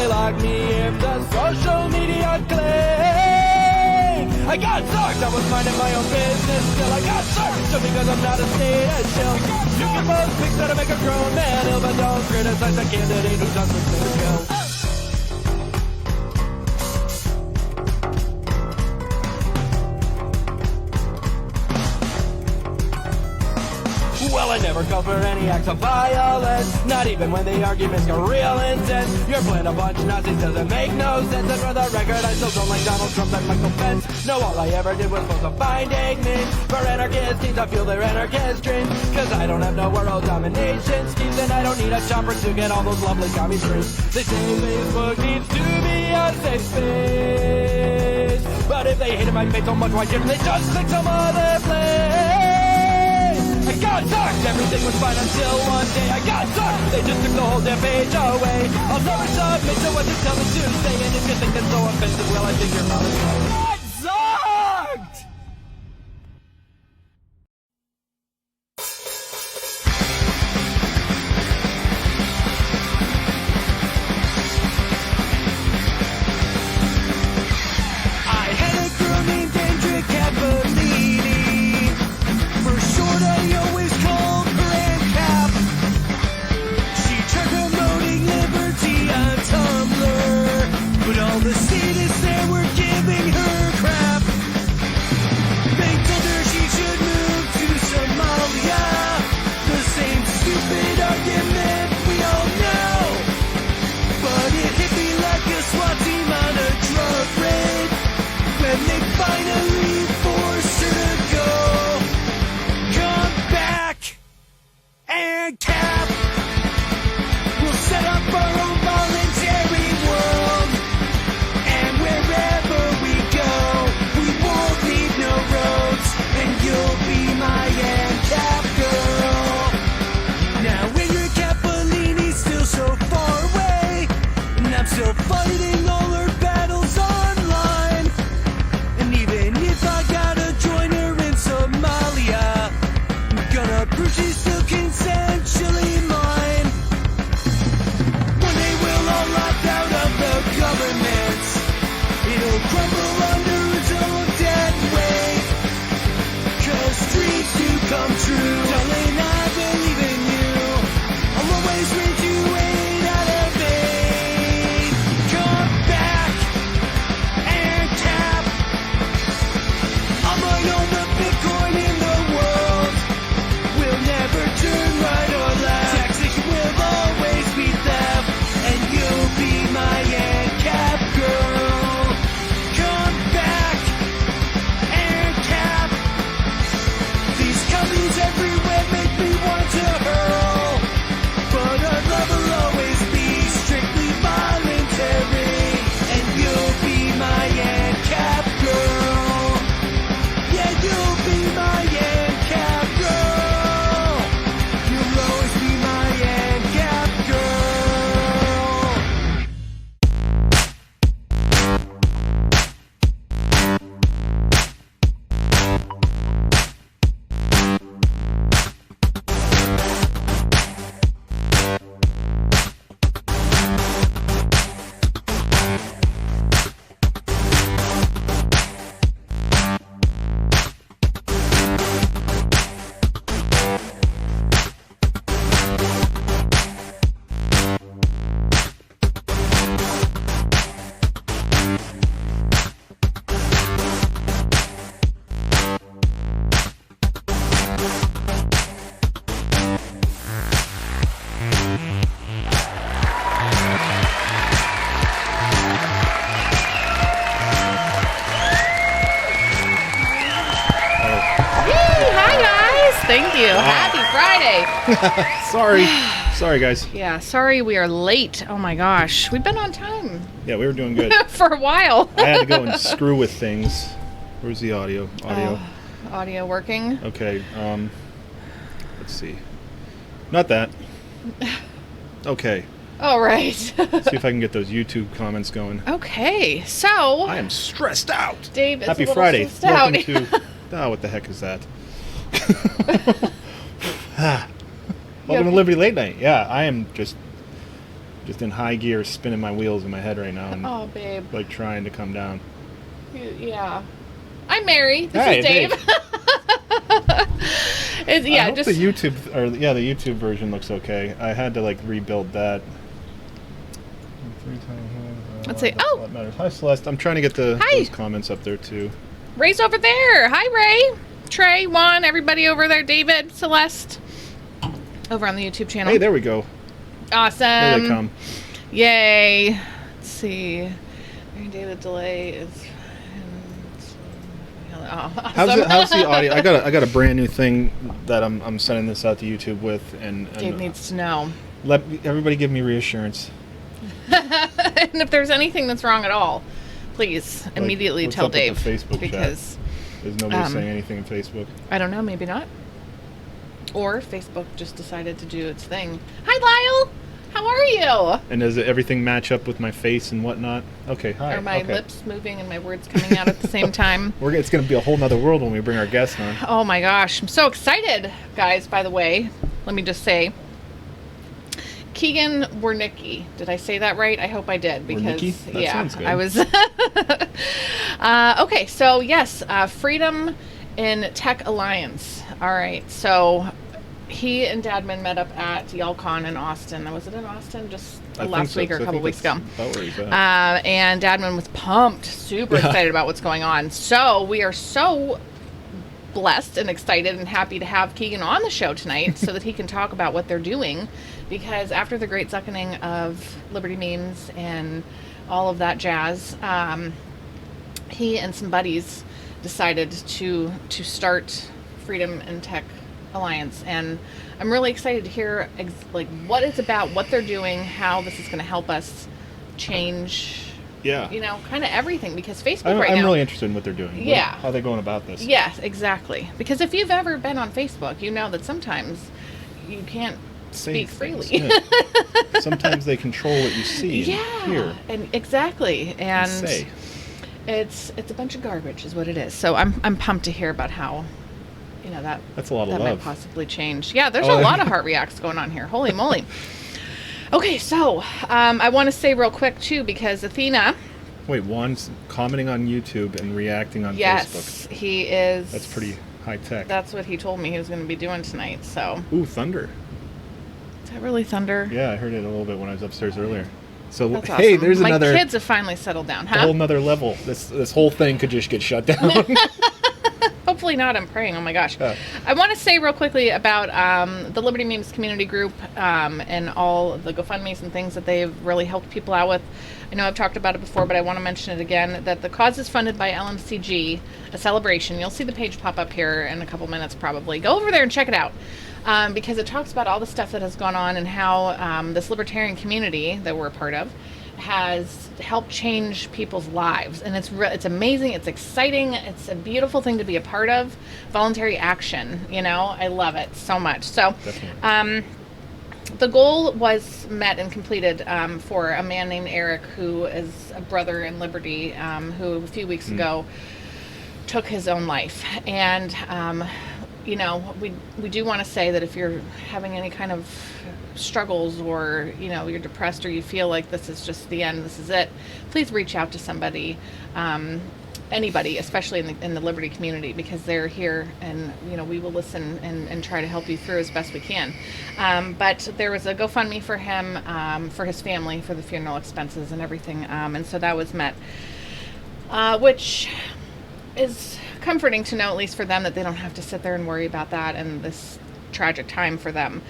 they lock me in the social media claim. I got sucked, I was minding my own business still. I got sucked just because I'm not a status shill. You can post pics that'll make a grown man ill, but don't criticize a candidate who doesn't fit the bill. Well, I never called for any acts of violence, not even when the arguments got real intense. You're playing a bunch of Nazis doesn't make no sense. And for the record, I still don't like Donald Trump and Michael Pence. No, all I ever did was post a binding meme for anarchist teens to fuel their anarchist dreams. Cause I don't have no world domination schemes, and I don't need a chopper to get all those lovely commie streams. They say Facebook needs to be a safe space, but if they hated my face so much, why didn't they just click some other place? I got sucked, everything was fine until one day I got sucked, they just took the whole damn page away. I'll never submit to what they tell me to say, and if you think that's so offensive, well, I think you're probably right. Sucked! I had a girl named Andrea Cavallini. For short, I always called her ANCAP. She tried promoting liberty on Tumblr, but all the statists there were giving her crap. They told her she should move to Somalia. The same stupid argument we all know. But it hit me like a SWAT team on a drug raid when they finally forced her to go. Come back and cap. We'll set up our own voluntary world, and wherever we go, we won't need no roads, and you'll be my ANCAP girl. Now when your Capolini's still so far away, and I'm still fighting all her battles online, and even if I gotta join her in Somalia, I'm gonna prove she's still consensually mine. One day we'll all opt out of the government. It'll crumble under its own dead weight. Cause dreams do come true. Darling, I believe in you. I'll always read you 8 out of 8. Come back and tap. I might own the Bitcoin in the world. We'll never turn right or left. Taxation will always be theft, and you'll be my ANCAP girl. Come back and cap. These companies everywhere make me want to hurl, but our love will always be strictly voluntary, and you'll be my ANCAP girl. Yeah, you'll be my ANCAP girl. You'll always be my ANCAP girl. Thank you. Happy Friday. Sorry, guys. Yeah, sorry we are late. Oh my gosh. We've been on time Yeah, we were doing good. for a while. I had to go and screw with things. Where's the audio? Audio working. Okay. Let's see. Not that. Okay. All right. See if I can get those YouTube comments going. Okay, so I am stressed out. Dave is Happy a little Friday. stressed out. Welcome to. Oh, what the heck is that? Welcome to Liberty Late Night. Yeah, I am just just in high gear, spinning my wheels in my head right now, and Oh, babe. like trying to come down. Yeah. I'm Mary. This Hey, is Dave. I hope the YouTube version looks okay. I had to like rebuild that. Let's see. That's Oh, what matters. Hi, Celeste. I'm trying to get those comments up there too. Ray's over there. Hi, Ray. Trey, Juan, everybody over there. David, Celeste, over on the YouTube channel. Hey, there we go. Awesome. Here they come. Yay. Let's see. Every day the delay is. Oh, awesome. How's the audio? I got a brand new thing that I'm sending this out to YouTube with, and Dave needs to know. Let everybody give me reassurance. And if there's anything that's wrong at all, please immediately what's tell up with Dave. the Facebook because chat? Is nobody saying anything in Facebook? I don't know, maybe not. Or Facebook just decided to do its thing. Hi, Lyle. How are you? And does everything match up with my face and whatnot? Okay, hi. Are my lips moving and my words coming out at the same time? It's going to be a whole nother world when we bring our guests on. Oh my gosh, I'm so excited, guys. By the way, let me just say, Keagan Wernicke. Did I say that right? I hope I did, because Wernicke? That sounds good. I was. Okay, so yes, Freedom in Tech Alliance. All right, so he and Dadman met up at YALCon in Austin. Was it in Austin? Just last week or a couple weeks ago. And Dadman was pumped, super excited about what's going on. So we are so blessed and excited and happy to have Keagan on the show tonight so that he can talk about what they're doing, because after the great zuckening of Liberty memes and all of that jazz, he and some buddies decided to start Freedom and Tech Alliance, and I'm really excited to hear what it's about, what they're doing, how this is going to help us change kind of everything, because Facebook right now... I'm really interested in what they're doing. Yeah. How are they going about this? Yes, exactly. Because if you've ever been on Facebook, you know that sometimes you can't speak freely. Yeah. Sometimes they control what you see and hear. And exactly. And say. It's a bunch of garbage is what it is. So I'm pumped to hear about how that's a lot of love. That might possibly change. Yeah, there's a lot of heart reacts going on here. Holy moly. Okay, so I want to say real quick, too, because Athena... Wait, Juan's commenting on YouTube and reacting on Facebook. Yes, he is... That's pretty high tech. That's what he told me he was going to be doing tonight, so... Ooh, thunder. Is that really thunder? Yeah, I heard it a little bit when I was upstairs earlier. So, that's hey, awesome. there's another... My kids have finally settled down, huh? A whole nother level. This whole thing could just get shut down. Hopefully not, I'm praying. Oh my gosh. I want to say real quickly about the Liberty Memes community group and all the GoFundMes and things that they've really helped people out with. I know I've talked about it before, but I want to mention it again, that the cause is funded by LMCG, a celebration. You'll see the page pop up here in a couple minutes probably. Go over there and check it out. Because it talks about all the stuff that has gone on and how this libertarian community that we're a part of has helped change people's lives, and it's amazing, it's exciting, it's a beautiful thing to be a part of. Voluntary action, I love it so much. So the goal was met and completed for a man named Eric, who is a brother in Liberty, who a few weeks ago took his own life. And we do want to say that if you're having any kind of struggles, or you're depressed, or you feel like this is just the end, this is it, please reach out to somebody, anybody, especially in the Liberty community, because they're here, and we will listen and try to help you through as best we can. But there was a GoFundMe for him, for his family, for the funeral expenses and everything, and so that was met, which is comforting to know, at least for them, that they don't have to sit there and worry about that and this tragic time for them.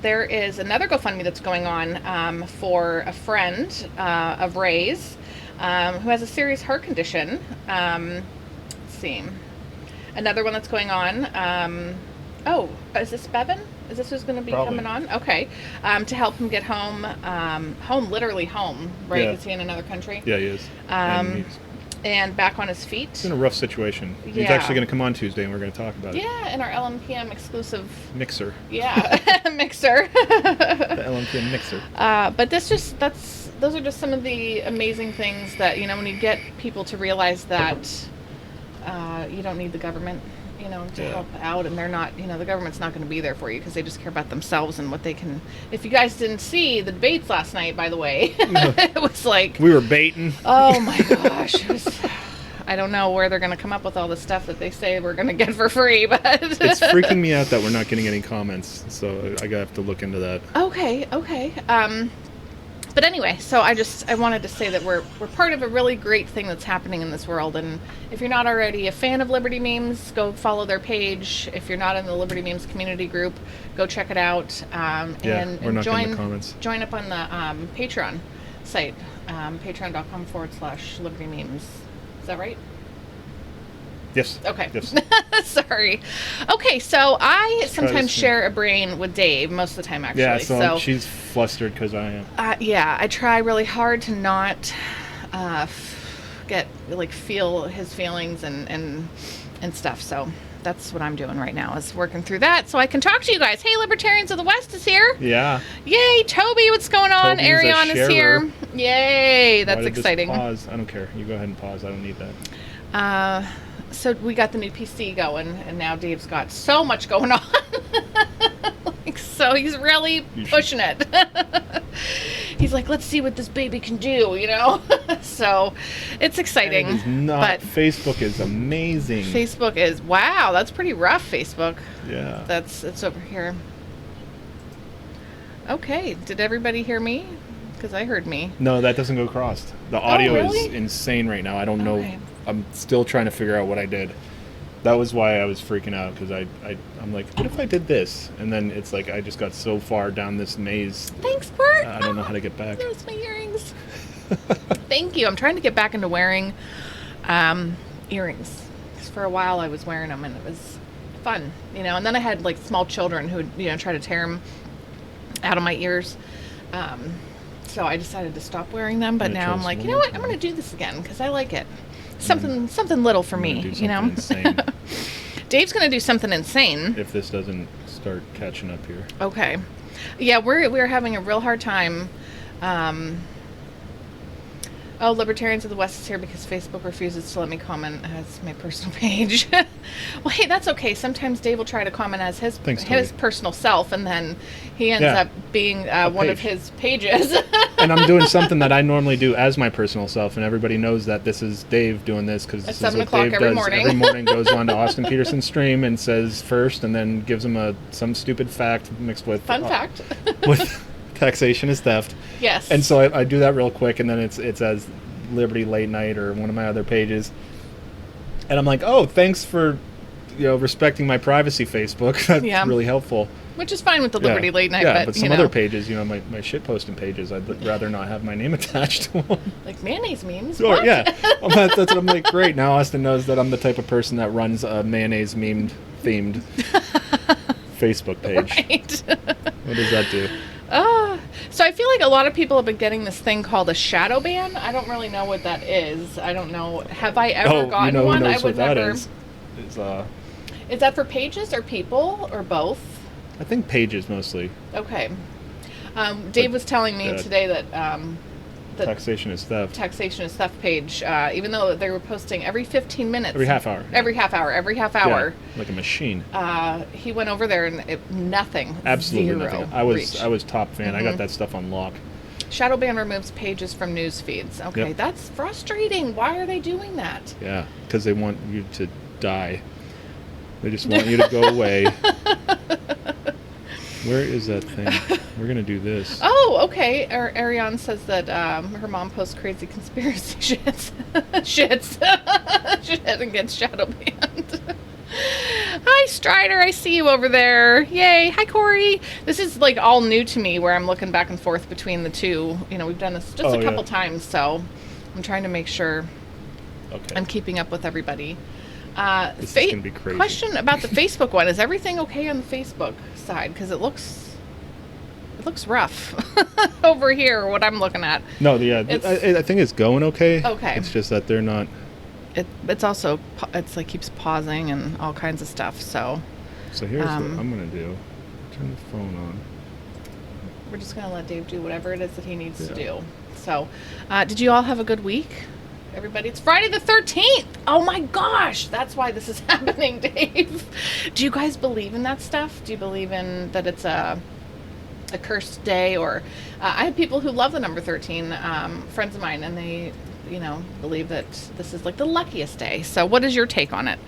There is another GoFundMe that's going on for a friend of Ray's who has a serious heart condition. Let's see. Another one that's going on. Is this Bevan? Is this who's going to be coming on? Okay. To help him get home, literally home, right? Yeah. Is he in another country? Yeah, he is. And back on his feet. It's in a rough situation. Yeah. He's actually going to come on Tuesday, and we're going to talk about it. Yeah, in our LMPM exclusive... Mixer. Yeah, mixer. The LMPM mixer. But those are just some of the amazing things that, when you get people to realize that you don't need the government, to Yeah. help out, and they're not, the government's not going to be there for you because they just care about themselves and what they can. If you guys didn't see the debates last night, by the way, it was like, We were baiting. oh my gosh, I don't know where they're going to come up with all the stuff that they say we're going to get for free, but It's freaking me out that we're not getting any comments, so I have to look into that. Okay. But anyway, so I wanted to say that we're part of a really great thing that's happening in this world. And if you're not already a fan of Liberty Memes, go follow their page. If you're not in the Liberty Memes community group, go check it out. And we're not join getting the comments. Join up on the Patreon site, patreon.com/Liberty Memes. Is that right? Yes. Okay. Yes. Sorry. Okay, so I sometimes to- share a brain with Dave most of the time, actually. Yeah, so she's flustered because I am. Yeah, I try really hard to not feel his feelings and stuff. So that's what I'm doing right now, is working through that so I can talk to you guys. Hey, Libertarians of the West is here. Yeah. Yay, Toby, what's going on? Toby's a Ariane is here. sharer. Yay, Why that's did this exciting. Pause. I don't care. You go ahead and pause. I don't need that. So we got the new PC going, and now Dave's got so much going on. So he's really pushing it. He's like, let's see what this baby can do, So it's exciting. It is not. But Facebook is amazing. Facebook is, wow, that's pretty rough, Facebook. Yeah. It's over here. Okay, did everybody hear me? Because I heard me. No, that doesn't go across. The audio really? is insane right now. I don't know. Okay. I'm still trying to figure out what I did. That was why I was freaking out, because I'm like, what if I did this? And then it's like I just got so far down this maze. Thanks, Bert. I don't know how to get back. There's my earrings. Thank you. I'm trying to get back into wearing earrings. 'Cause for a while I was wearing them, and it was fun, And then I had like small children who would, try to tear them out of my ears. So I decided to stop wearing them. But now I'm like, you know what? I'm going to do this again because I like it. Something little for me, Insane. Dave's going to do something insane. If this doesn't start catching up here. Okay. Yeah, we're having a real hard time. Libertarians of the West is here because Facebook refuses to let me comment as my personal page. Well, hey, that's okay. Sometimes Dave will try to comment as his personal self, and then he ends up being one of his pages. And I'm doing something that I normally do as my personal self, and everybody knows that this is Dave doing this, because this is what Dave every does morning. every morning. Goes on to Austin Peterson's stream and says first, and then gives him some stupid fact mixed with Fun fact. with taxation is theft. Yes. And so I do that real quick, and then it's as Liberty Late Night or one of my other pages, and I'm like, oh, thanks for respecting my privacy, Facebook. That's really helpful. Which is fine with the Liberty Late Night, but some other pages, my shit posting pages, I'd rather not have my name attached to them. Like mayonnaise memes. Oh, yeah. Well, that's what I'm like, great. Now Austin knows that I'm the type of person that runs a mayonnaise themed Facebook page. Right. What does that do? So I feel like a lot of people have been getting this thing called a shadow ban. I don't really know what that is. I don't know. Have I ever gotten one? Who knows I would what that never. is That for pages or people or both? I think pages mostly. Okay. Dave was telling me today that the taxation is theft. Taxation is theft page, even though they were posting every 15 minutes. Every half hour. Every half hour. Yeah, like a machine. He went over there and nothing. Absolutely zero nothing. reach. I was top fan. I got that stuff on lock. Shadow ban removes pages from news feeds. Okay, that's frustrating. Why are they doing that? Yeah, because they want you to die. They just want you to go away. Where is that thing? We're going to do this. Oh, okay. Ariane says that her mom posts crazy conspiracy shits and gets shadow banned. Hi, Strider. I see you over there. Yay. Hi, Corey. This is like all new to me, where I'm looking back and forth between the two. We've done this just a couple times, so I'm trying to make sure I'm keeping up with everybody. This is gonna be crazy. Question about the Facebook one. Is everything okay on the Facebook side? Because it looks rough over here, what I'm looking at. No, I think it's going okay. Okay. It's just that they're not. It's also, it's like keeps pausing and all kinds of stuff, so. So here's what I'm going to do. Turn the phone on. We're just going to let Dave do whatever it is that he needs to do. So, did you all have a good week? everybody. It's Friday the 13th. Oh my gosh. That's why this is happening, Dave. Do you guys believe in that stuff? Do you believe in that it's a cursed day? Or I have people who love the number 13, friends of mine, and they, believe that this is like the luckiest day. So what is your take on it?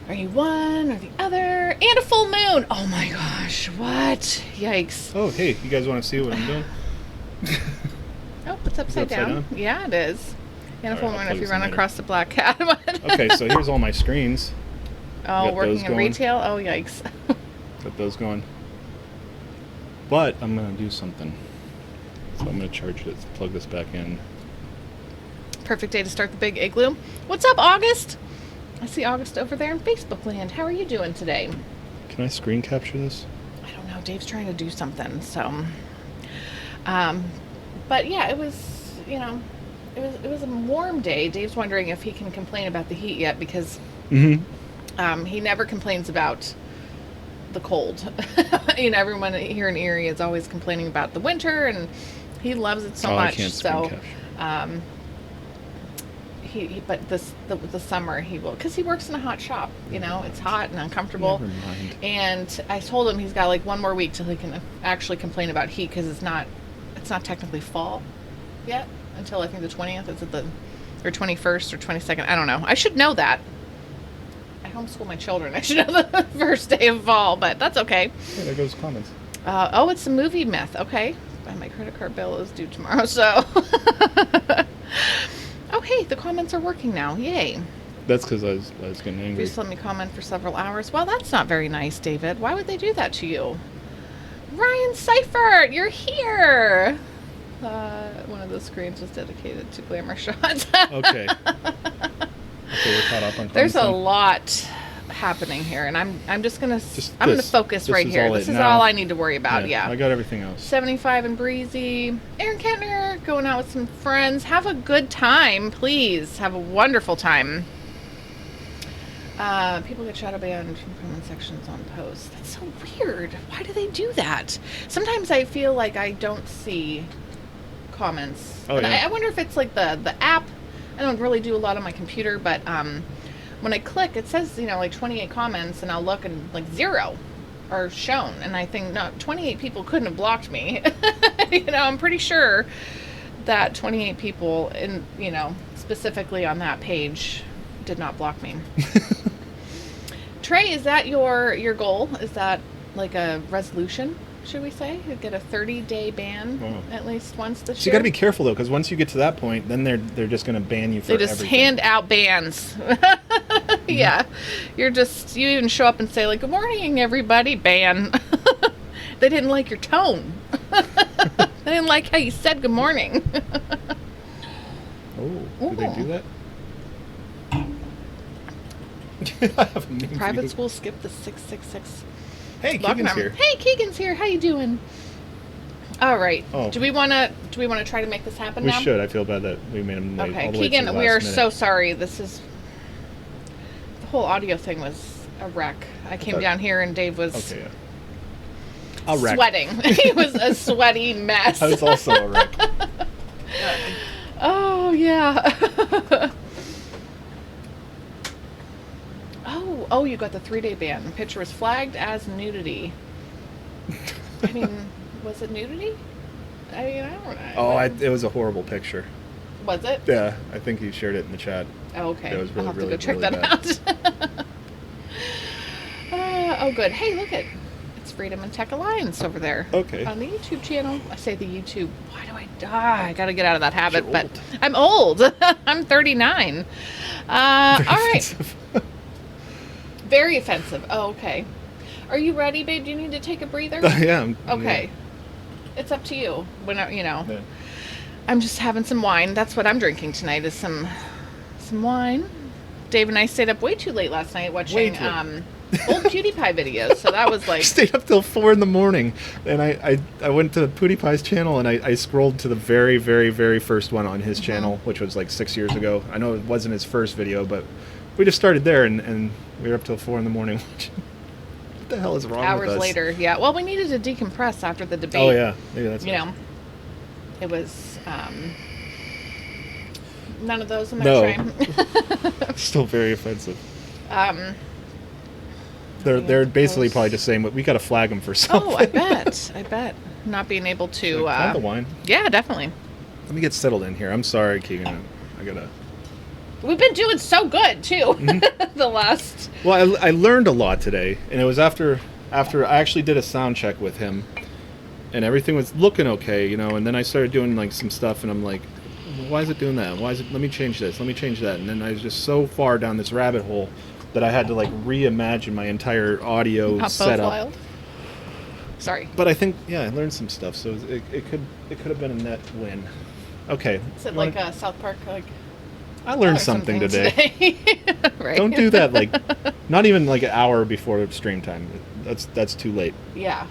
Are you one or the other? And a full moon. Oh my gosh. What? Yikes. Oh, hey, you guys want to see what I'm doing? Oh, it's upside down. Yeah, it is. And a full moon if you run later. across the black cat. Okay, so here's all my screens. Oh, Got working those in going. retail? Oh, yikes. Got those going. But I'm going to do something. So I'm going to charge it, plug this back in. Perfect day to start the big igloo. What's up, August? I see August over there in Facebook land. How are you doing today? Can I screen capture this? I don't know. Dave's trying to do something, so. But yeah, it was, it was a warm day. Dave's wondering if he can complain about the heat yet because he never complains about the cold. Everyone here in Erie is always complaining about the winter, and he loves it so much. I can't screen capture. But the summer he will, because he works in a hot shop. It's hot and uncomfortable. Never mind. And I told him he's got like one more week till he can actually complain about heat, because it's not technically fall yet until I think the 20th. Is it or 21st or 22nd? I don't know. I should know that. I homeschool my children. I should know the first day of fall, but that's okay. Hey, there goes comments. It's a movie myth. Okay. My credit card bill is due tomorrow, so. Oh, hey, the comments are working now. Yay. That's because I was getting angry. Just let me comment for several hours. Well, that's not very nice, David. Why would they do that to you? Ryan Seifert, you're here. One of those screens was dedicated to glamour shots. Okay. Okay, we're caught up on comments. There's a then. lot happening here, and I'm just gonna focus This right is here. all This it is now. all I need to worry about. Yeah. I got everything else. 75 and breezy. Aaron Kettner going out with some friends. Have a good time, please. Have a wonderful time. People get shadow banned from comment sections on posts. That's so weird. Why do they do that? Sometimes I feel like I don't see comments. Oh, And yeah. I wonder if it's like the app. I don't really do a lot on my computer, but when I click, it says, like 28 comments, and I'll look and like 0 are shown. And I think, no, 28 people couldn't have blocked me. I'm pretty sure that 28 people specifically on that page did not block me. Trey, is that your goal? Is that like a resolution, should we say? You get a 30-day ban at least once this So year? you got to be careful though, because once you get to that point, then they're just going to ban you for They just everything. hand out bans. Yeah. You even show up and say like, good morning, everybody, ban. They didn't like your tone. They didn't like how you said good morning. Oh, did they do that? I have a name Private for you. school skip the 666. Hey, login Keegan's number. here. Hey, Keegan's here. How you doing? All right. Oh. Do we want to try to make this happen We now? should. I feel bad that we made him wait Okay, all the way to Keegan, the we are last minute. so sorry. The whole audio thing was a wreck. I came down here and Dave was Okay, yeah. A wreck. sweating. He was a sweaty mess. I was also a wreck. Oh, yeah. Oh, you got the 3-day ban. The picture was flagged as nudity. I mean, was it nudity? I don't know. Oh, it was a horrible picture. Was it? Yeah, I think he shared it in the chat. Oh, okay. It was really, I'll have to really, go check really that out. Oh, good. Hey, look it. It's Freedom and Tech Alliance over there. Okay. On the YouTube channel. I say the YouTube. Why do I die? I got to get out of that habit. You're But old. I'm old. I'm 39. All right. Very offensive. Oh, okay. Are you ready, babe? Do you need to take a breather? Yeah. Okay. It's up to you. Yeah. I'm just having some wine. That's what I'm drinking tonight is some wine. Dave and I stayed up way too late last night watching old PewDiePie videos. So that was like Stayed up till 4 a.m. and I went to PewDiePie's channel and I scrolled to the very, very, very first one on his channel, which was like 6 years ago. I know it wasn't his first video, but we just started there and we were up till 4 a.m. watching. What the hell is wrong with us? hours later. Yeah. Well, we needed to decompress after the debate. Oh yeah, maybe that's It was None of those. I'm No. gonna try. Still very offensive. um, They're basically those- probably just saying, we got to flag them for something. Oh, I bet. I bet. Not being able to. Can I have the wine? Yeah, definitely. Let me get settled in here. I'm sorry, Keegan. I gotta. We've been doing so good too. Mm-hmm. The last. Well, I learned a lot today, and it was after I actually did a sound check with him, and everything was looking okay, and then I started doing like some stuff, and I'm like, why is it doing that? Why is it? Let me change this. Let me change that. And then I was just so far down this rabbit hole that I had to like reimagine my entire audio Not both setup. wild. Sorry. But I think, I learned some stuff, so it could have been a net win. Okay. Is it like a South Park I learned something today. Right. Don't do that not even like an hour before stream time. That's too late. Yeah.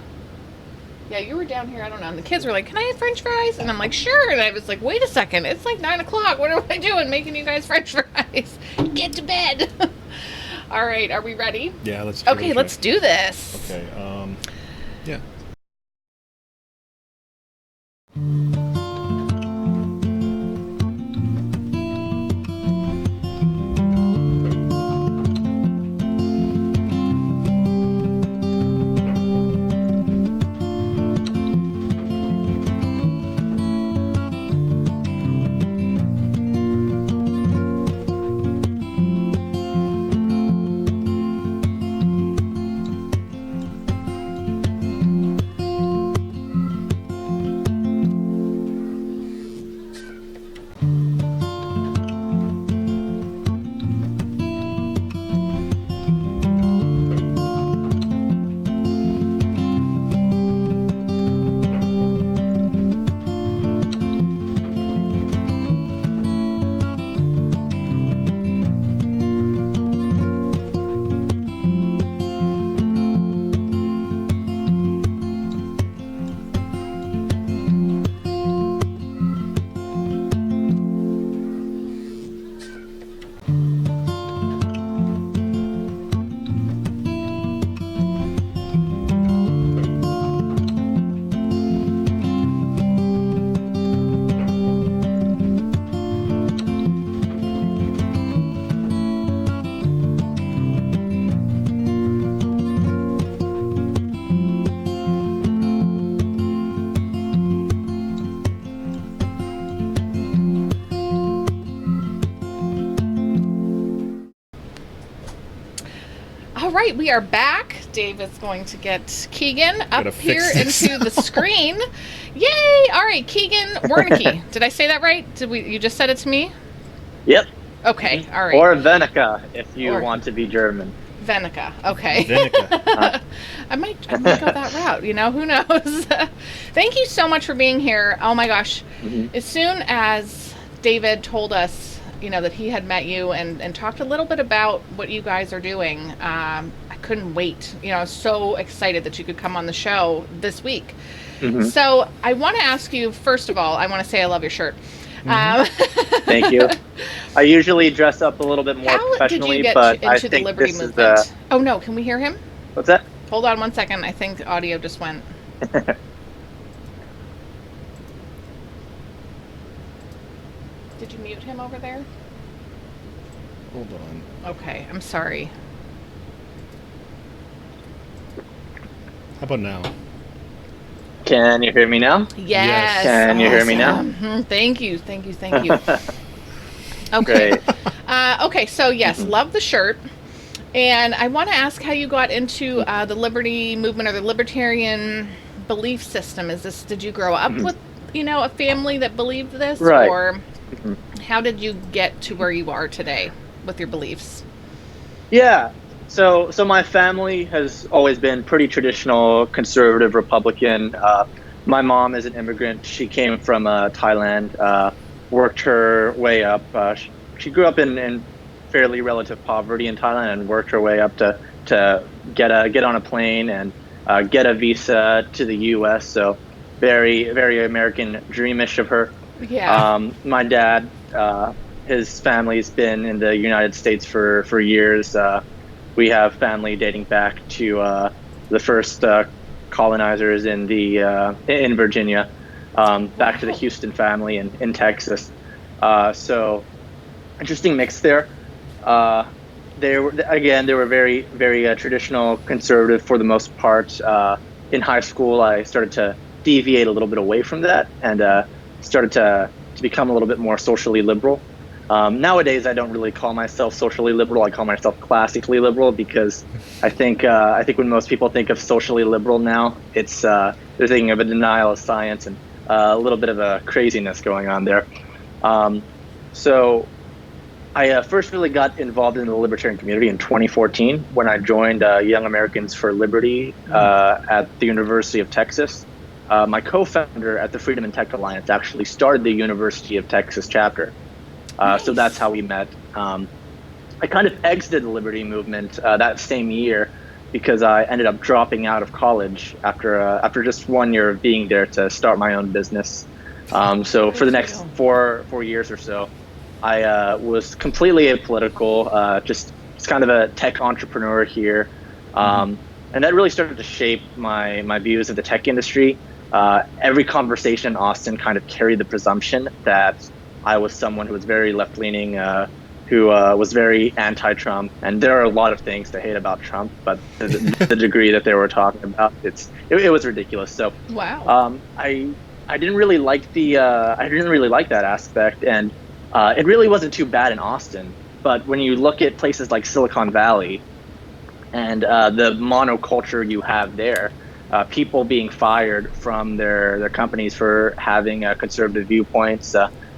Yeah, you were down here, I don't know, and the kids were like, can I have french fries? And I'm like, sure. And I was like, wait a second, it's like 9 o'clock. What am I doing making you guys french fries? Get to bed. All right, are we ready? Yeah, let's Okay, let's do this. Okay, yeah. All right, we are back. Dave is going to get Keagan up Gotta here fix this. into the screen. Yay! All right, Keagan Wernicke. Did I say that right? You just said it to me? Yep. Okay, all right. Or Wernicke, if you Or- want to be German. Wernicke. Okay. Wernicke. I might go that route. Who knows? Thank you so much for being here. Oh my gosh! As soon as David told us, that he had met you and talked a little bit about what you guys are doing, I couldn't wait. I was so excited that you could come on the show this week. So I want to ask you, first of all, I want to say I love your shirt. Thank you. I usually dress up a little bit more How did professionally, you get but into I the think Liberty this is movement? the... Oh no, can we hear him? What's that? Hold on one second. I think audio just went. Did you mute him over there? Hold on. Okay, I'm sorry. How about now? Can you hear me now? Yes. Can you hear me now? Mhm. Thank you. Okay. Great. Okay, so yes, love the shirt. And I want to ask how you got into the liberty movement or the libertarian belief system. Did you grow up with, a family that believed this? Right. Or how did you get to where you are today with your beliefs? Yeah. So my family has always been pretty traditional, conservative Republican. My mom is an immigrant. She came from Thailand, worked her way up. She grew up in fairly relative poverty in Thailand and worked her way up to get on a plane and get a visa to the U.S. So very, very American dreamish of her. Yeah. My dad, his family's been in the United States for years. We have family dating back to the first colonizers in Virginia, back to the Houston family in Texas. So interesting mix there. They were very, very traditional, conservative for the most part. In high school, I started to deviate a little bit away from that and started to become a little bit more socially liberal. Nowadays, I don't really call myself socially liberal. I call myself classically liberal because I think when most people think of socially liberal now, it's they're thinking of a denial of science and a little bit of a craziness going on there. So I first really got involved in the libertarian community in 2014 when I joined Young Americans for Liberty at the University of Texas. My co-founder at the Freedom and Tech Alliance actually started the University of Texas chapter. So that's how we met. I kind of exited the Liberty movement that same year because I ended up dropping out of college after just 1 year of being there to start my own business. So for the next four years or so, I was completely apolitical, just kind of a tech entrepreneur here. And that really started to shape my views of the tech industry. Every conversation in Austin kind of carried the presumption that I was someone who was very left-leaning, who was very anti-Trump. And there are a lot of things to hate about Trump, but the degree that they were talking about, it was ridiculous. So wow. I didn't really like that aspect, and it really wasn't too bad in Austin. But when you look at places like Silicon Valley and the monoculture you have there, people being fired from their companies for having conservative viewpoints.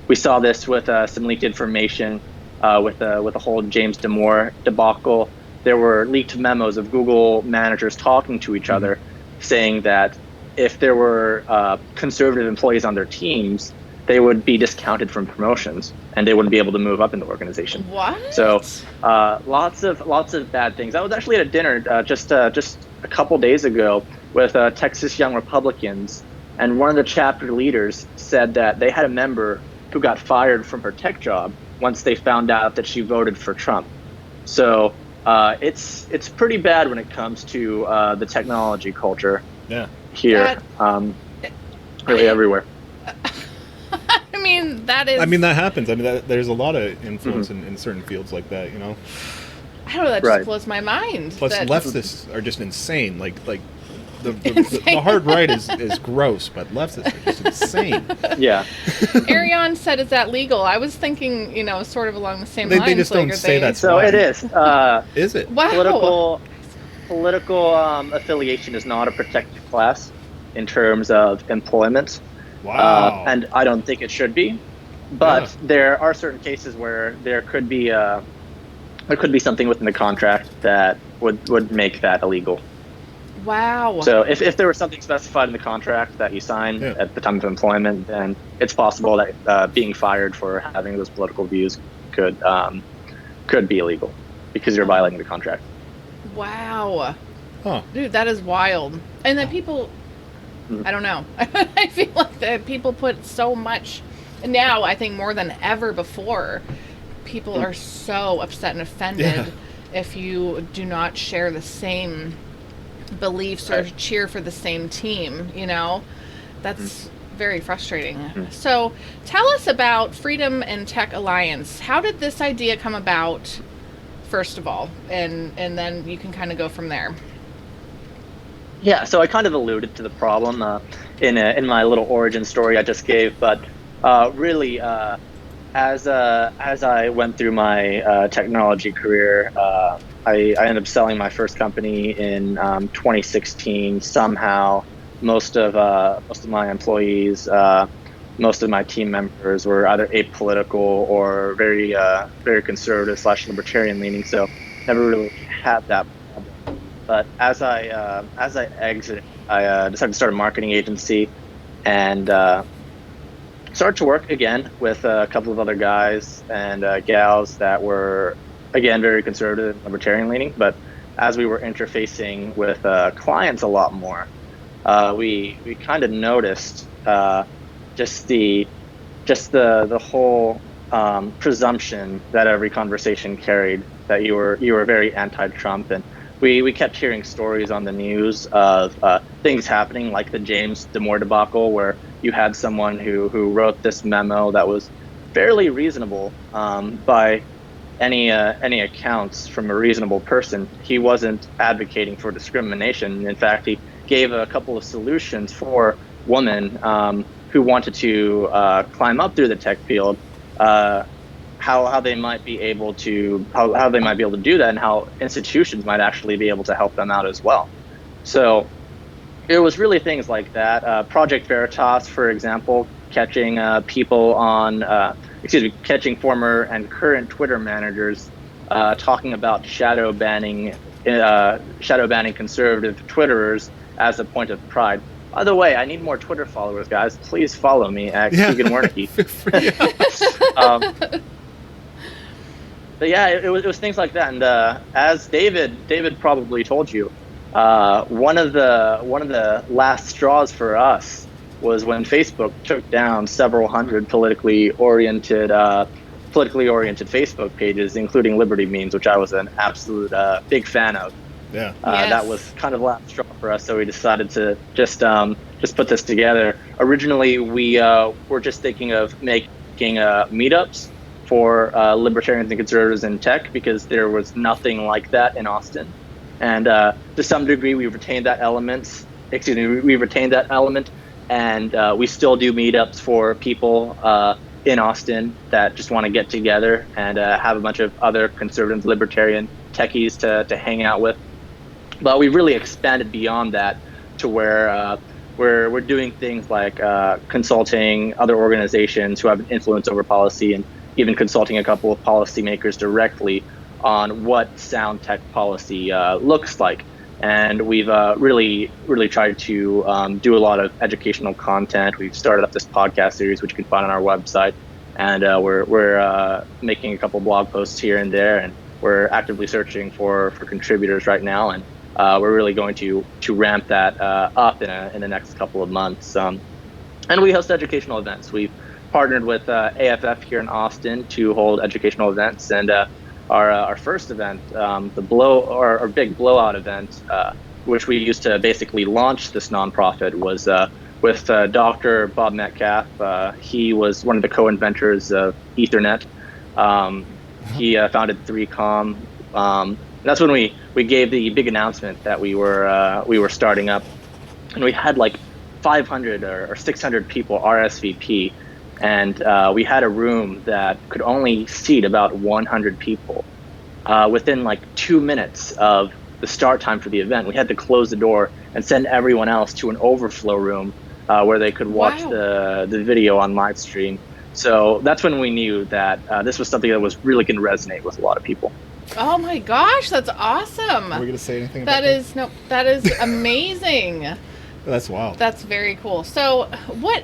We saw this with some leaked information with the whole James Damore debacle. There were leaked memos of Google managers talking to each other, saying that if there were conservative employees on their teams, they would be discounted from promotions and they wouldn't be able to move up in the organization. What? So lots of bad things. I was actually at a dinner just a couple days ago with Texas Young Republicans, and one of the chapter leaders said that they had a member who got fired from her tech job once they found out that she voted for Trump. So it's pretty bad when it comes to the technology culture here, really everywhere. I mean, that is. I mean, that happens. I mean, there's a lot of influence in certain fields like that, you know? I don't know, that just blows my mind. Plus, leftists are just insane. Like the hard right is gross, but leftists are just insane. Yeah. Ariane said, "Is that legal?" I was thinking, sort of along the same lines. They just don't say that. So it is. Is it? Wow. Political affiliation is not a protected class in terms of employment. Wow. And I don't think it should be. But there are certain cases where there could be something within the contract that would make that illegal. Wow. So if there was something specified in the contract that you signed at the time of employment, then it's possible that being fired for having those political views could be illegal because you're violating the contract. Wow. Huh. Dude, that is wild. And then people, I don't know. I feel like that people put so much, now I think more than ever before, people are so upset and offended if you do not share the same beliefs or cheer for the same team, That's very frustrating. So tell us about Freedom and Tech Alliance. How did this idea come about, first of all, and then you can kind of go from there. Yeah, so I kind of alluded to the problem in my little origin story I just gave, but really, as I went through my technology career, I ended up selling my first company in 2016. Somehow, most of my employees, most of my team members were either apolitical or very conservative / libertarian leaning. So never really had that problem. But as I exited, I decided to start a marketing agency and started to work again with a couple of other guys and gals that were, again, very conservative and libertarian leaning. But as we were interfacing with clients a lot more, we kind of noticed just the whole presumption that every conversation carried that you were very anti-Trump, and we kept hearing stories on the news of things happening like the James Damore debacle, where you had someone who wrote this memo that was fairly reasonable by any accounts from a reasonable person. He wasn't advocating for discrimination. In fact, he gave a couple of solutions for women who wanted to climb up through the tech field, how they might be able to do that, and how institutions might actually be able to help them out as well. So it was really things like that. Project Veritas, for example, catching catching former and current Twitter managers talking about shadow banning conservative Twitterers as a point of pride. By the way, I need more Twitter followers, guys. Please follow me at Keagan Wernicke. But yeah, it was things like that. And as David probably told you, one of the last straws for us was when Facebook took down several hundred politically oriented Facebook pages, including Liberty Memes, which I was an absolute big fan of. Yeah. Yes. That was kind of the last straw for us, so we decided to just put this together. Originally, we were just thinking of making meetups for libertarians and conservatives in tech, because there was nothing like that in Austin. And to some degree, we retained that element, and we still do meetups for people in Austin that just want to get together and have a bunch of other conservative, libertarian techies to hang out with. But we really expanded beyond that to where we're doing things like consulting other organizations who have an influence over policy, and even consulting a couple of policymakers directly on what sound tech policy looks like. And we've really tried to do a lot of educational content. We've started up this podcast series, which you can find on our website, and we're making a couple blog posts here and there, and we're actively searching for contributors right now, and we're really going to ramp that up in the next couple of months. And we host educational events. We've partnered with AFF here in Austin to hold educational events, and our first event, our big blowout event, which we used to basically launch this nonprofit, was with Dr. Bob Metcalf. He was one of the co-inventors of Ethernet. He founded 3Com. That's when we gave the big announcement that we were starting up, and we had like 500 or 600 people RSVP. And we had a room that could only seat about 100 people. Within like 2 minutes of the start time for the event, we had to close the door and send everyone else to an overflow room where they could watch the video on live stream. So that's when we knew that this was something that was really going to resonate with a lot of people. Oh my gosh, that's awesome. Are we going to say anything about that? That is amazing. That's wild. That's very cool. So what...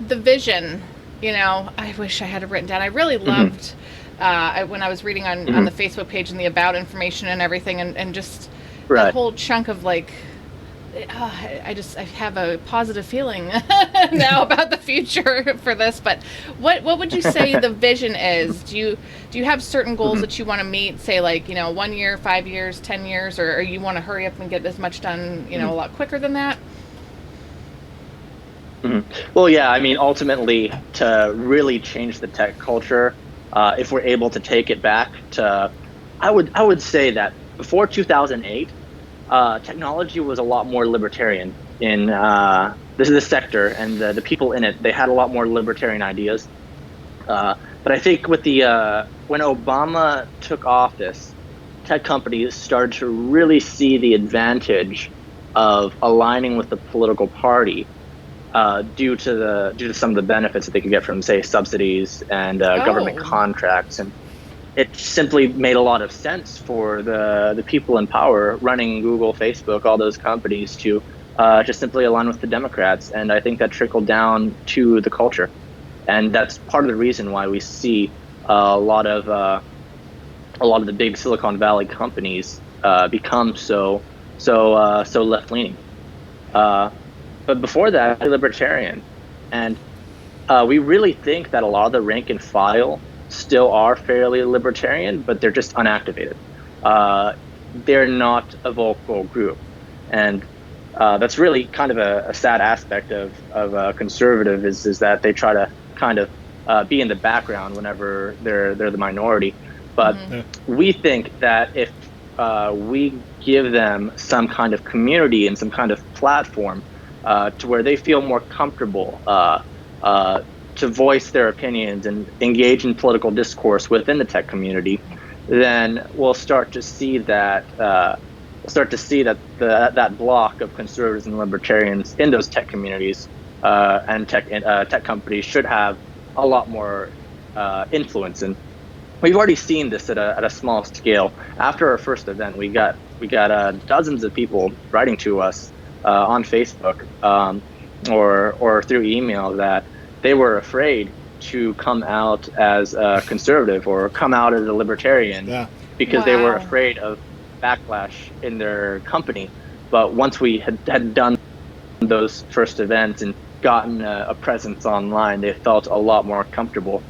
the vision, I wish I had it written down. I really loved when I was reading on the Facebook page and the about information and everything, and just Right. that whole chunk of like, I have a positive feeling now about the future for this. But what would you say the vision is? Do you have certain goals that you want to meet? Say like 1 year, 5 years, 10 years, or you want to hurry up and get as much done a lot quicker than that? Well, yeah, I mean, ultimately, to really change the tech culture, if we're able to take it back to, I would say that before 2008, technology was a lot more libertarian in this sector, and the people in it, they had a lot more libertarian ideas. But I think with when Obama took office, tech companies started to really see the advantage of aligning with the political party. Due to some of the benefits that they could get from, say, subsidies and government contracts, and it simply made a lot of sense for the people in power running Google, Facebook, all those companies to just simply align with the Democrats, and I think that trickled down to the culture, and that's part of the reason why we see a lot of the big Silicon Valley companies become so left leaning. But before that, libertarian. And we really think that a lot of the rank and file still are fairly libertarian, but they're just unactivated. They're not a vocal group. And that's really kind of a sad aspect of conservative is that they try to kind of be in the background whenever they're the minority. But we think that if we give them some kind of community and some kind of platform to where they feel more comfortable to voice their opinions and engage in political discourse within the tech community, then we'll start to see that that block of conservatives and libertarians in those tech communities and tech companies should have a lot more influence. And we've already seen this at a small scale. After our first event, we got dozens of people writing to us on Facebook or through email that they were afraid to come out as a conservative or come out as a libertarian because they were afraid of backlash in their company. But once we had done those first events and gotten a presence online, they felt a lot more comfortable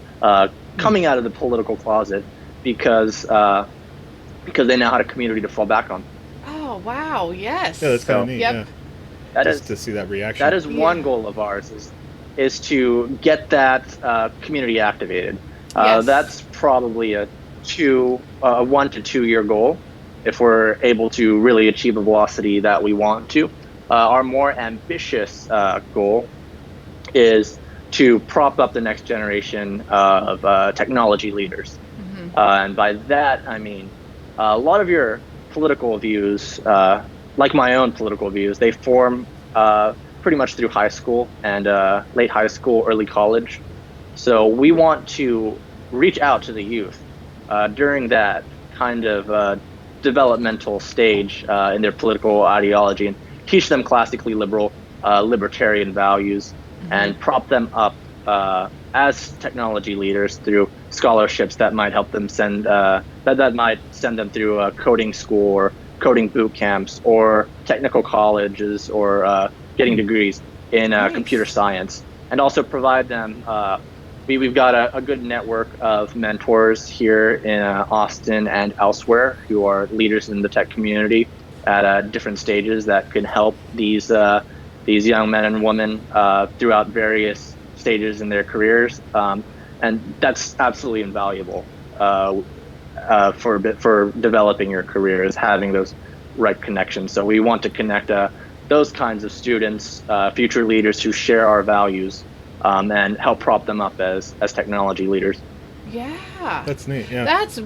coming out of the political closet because they now had a community to fall back on. Oh wow! Yes. Yeah, that's kind of neat. Yep. Yeah. That Just is to see that reaction. That is one goal of ours is to get that community activated. Yes. That's probably a 1 to 2 year goal if we're able to really achieve a velocity that we want to. Our more ambitious goal is to prop up the next generation of technology leaders. And by that, I mean, a lot of your political views, like my own political views, they form pretty much through high school and late high school, early college. So we want to reach out to the youth during that kind of developmental stage in their political ideology and teach them classically liberal, libertarian values and prop them up as technology leaders through scholarships that might help them that might send them through coding school or coding boot camps or technical colleges or getting degrees in computer science, and also provide them. We've got a good network of mentors here in Austin and elsewhere who are leaders in the tech community at different stages that can help these young men and women throughout various stages in their careers, and that's absolutely invaluable for developing your career, is having those right connections. So we want to connect those kinds of students, future leaders who share our values, and help prop them up as technology leaders. Yeah. That's neat. Yeah. That's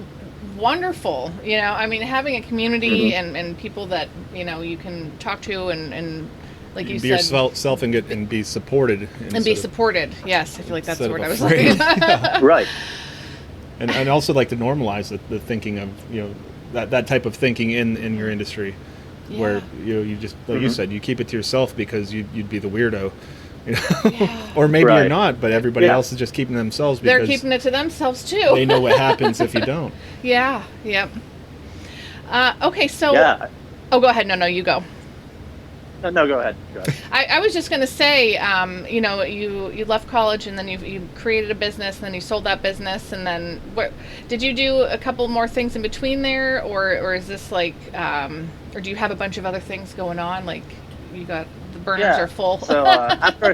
wonderful. I mean, having a community and people that, you can talk to and like you be said. yourself and be supported. And be supported. Yes, I feel like that's the word I was afraid. looking at. Right. And also like to normalize the thinking of, that type of thinking in your industry, where you just like you said, you keep it to yourself because you'd be the weirdo, or maybe you're not, but everybody else is just keeping themselves because they're keeping it to themselves too. they know what happens if you don't. Yeah. Yep. Okay. So. Yeah. Oh, go ahead. No, you go. No, go ahead. I was just going to say, you left college and then you created a business and then you sold that business, and then did you do a couple more things in between there, or is this like, or do you have a bunch of other things going on? Like you got the burners are full. So after I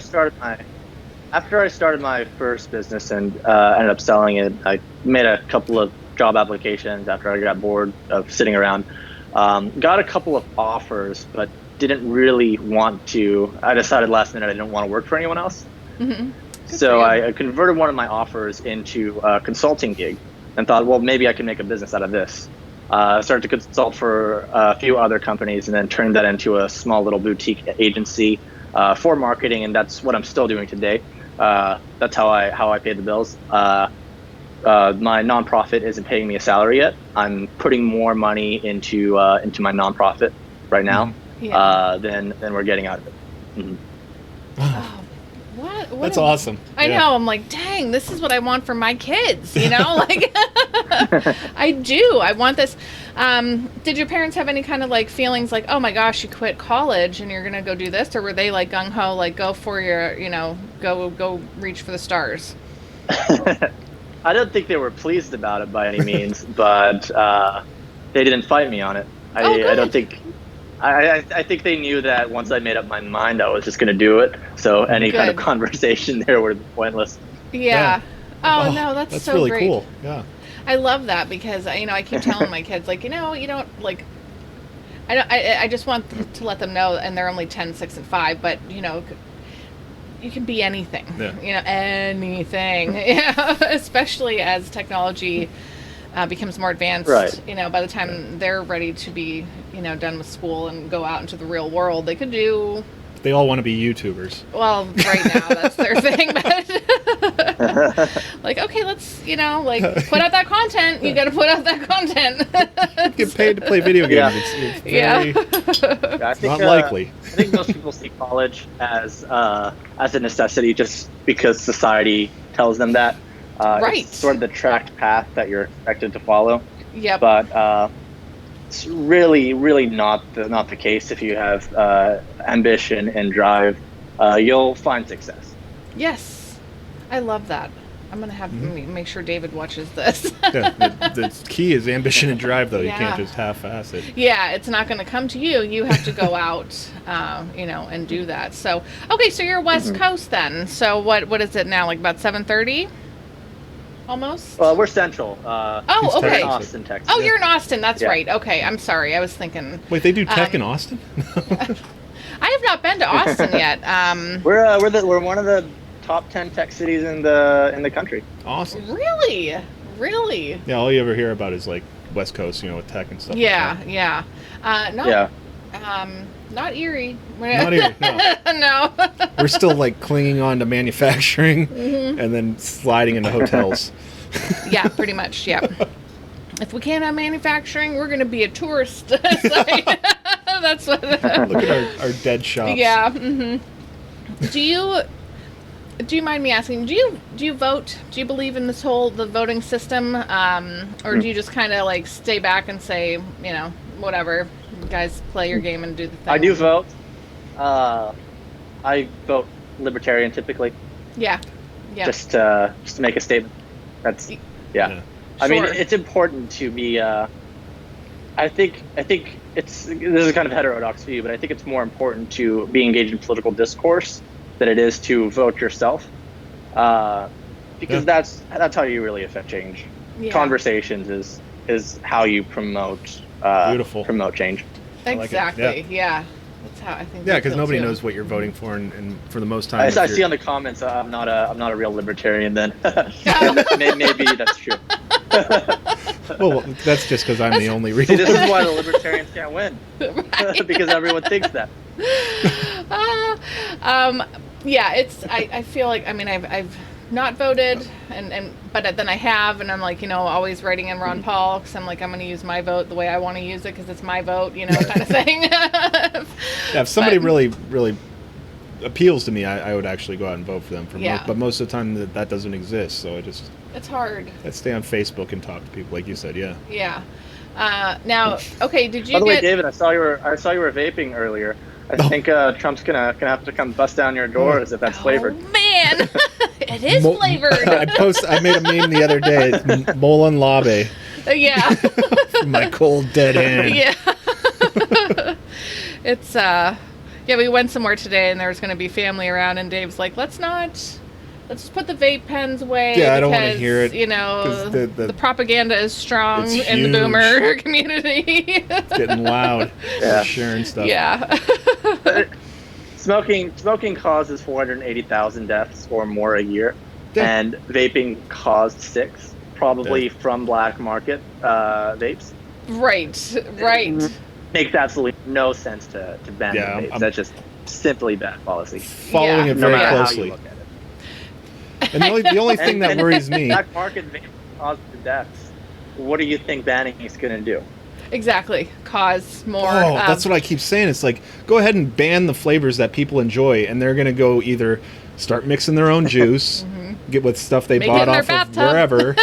started my first business and ended up selling it, I made a couple of job applications after I got bored of sitting around. Got a couple of offers, but didn't really want to. I decided last minute I didn't want to work for anyone else. So I converted one of my offers into a consulting gig and thought, well, maybe I can make a business out of this. Started to consult for a few other companies and then turned that into a small little boutique agency for marketing, and that's what I'm still doing today. That's how I pay the bills. My nonprofit isn't paying me a salary yet. I'm putting more money into my nonprofit right now. Then we're getting out of it. Oh, what That's awesome. I know. I'm like, dang, this is what I want for my kids. Like I do. I want this. Did your parents have any kind of like feelings like, oh my gosh, you quit college and you're gonna go do this, or were they like gung ho, like go for your, go reach for the stars? I don't think they were pleased about it by any means, but they didn't fight me on it. I don't think I think they knew that once I made up my mind, I was just going to do it. So any kind of Good. conversation there would be pointless. Yeah. Oh, no, that's so really great. cool. Yeah. I love that because I keep telling my kids like, you don't like. I just want to let them know, and they're only 10, 6, and 5, but you can be anything. Yeah. Anything. Yeah. Especially as technology becomes more advanced. Right. By the time they're ready to be done with school and go out into the real world, they could do. They all want to be YouTubers. Well, right now that's their thing, but like, okay, let's put out that content. You got to put out that content. Get paid to play video games. Yeah. It's very, Yeah, I think, not likely. I think most people see college as a necessity just because society tells them that. Right. It's sort of the tracked path that you're expected to follow. Yep. But it's really, really not the case. If you have ambition and drive, you'll find success. Yes, I love that. I'm gonna have to make sure David watches this. Yeah, the key is ambition and drive, though. Yeah. You can't just half-ass it. Yeah, it's not going to come to you. You have to go out, and do that. So, okay, so you're West Coast then. So what is it now? Like about 7:30, almost. Well, we're central. Oh, He's okay. We're in Texas. Austin, Texas. Oh, you're in Austin. That's Yeah. right. Okay, I'm sorry. I was thinking. Wait, they do tech in Austin? I have not been to Austin yet. We're one of the top 10 tech cities in the country. Awesome. Really? Yeah, all you ever hear about is like West Coast, with tech and stuff. Yeah, like yeah. No. Yeah. Not Erie. Not Erie, no. No. We're still like clinging on to manufacturing and then sliding into hotels. Yeah, pretty much. Yeah. If we can't have manufacturing, we're going to be a tourist site. That's what. Look at our dead shops. Yeah. Do you mind me asking? Do you vote? Do you believe in the voting system, or do you just kind of like stay back and say, whatever, you guys play your game and do the thing? I do vote. I vote libertarian typically. Yeah. Yeah. Just to make a statement. That's yeah. I mean, Sure. it's important to be. I think this is kind of a heterodox view, but I think it's more important to be engaged in political discourse than it is to vote yourself, because that's how you really affect change. Yeah. Conversations is how you promote Beautiful. promote change. I like it. Exactly. Yeah. That's how I think. Yeah, they because feel, nobody too. knows what you're voting for, and for the most time, I if you're- see on the comments I'm not a real libertarian. Then maybe that's true. well, that's just because I'm the only real. See, this is why the libertarians can't win, Right. because everyone thinks that. Yeah, I feel like, I've not voted, but then I have, and I'm like, always writing in Ron Paul, because I'm like, I'm going to use my vote the way I want to use it, because it's my vote, kind of thing. Yeah, if somebody But- really, really appeals to me, I would actually go out and vote for them. Yeah. But most of the time, that doesn't exist. So It's hard. I stay on Facebook and talk to people, like you said. Yeah. Yeah. Now, okay, did you By the way, get... David, I saw you were vaping earlier. I think Trump's gonna have to come bust down your doors if that's flavored. Oh, man! It is Mo- flavored! I made a meme the other day. It's Molan Labe. Yeah. My cold dead hand. Yeah. It's yeah, we went somewhere today and there was going to be family around, and Dave's like, let's just put the vape pens away. Yeah, I don't wanna because, hear it, You know, 'cause the propaganda is strong it's in the huge. boomer community. It's getting loud. Yeah. Sharing stuff. Yeah. Smoking causes 480,000 deaths or more a year, Yeah. and vaping caused 6, probably Yeah. from black market vapes. Right. Makes absolutely no sense to ban Yeah, vapes. I'm- That's just simply bad policy. Following Yeah. it No very matter how you closely. look at it. And the only thing that worries me. Black market vapes cause the deaths. What do you think banning is going to do? Exactly. Cause more. Oh, that's what I keep saying. It's like, go ahead and ban the flavors that people enjoy, and they're going to go either start mixing their own juice, get with stuff they Make it bought in their off of bathtub. wherever.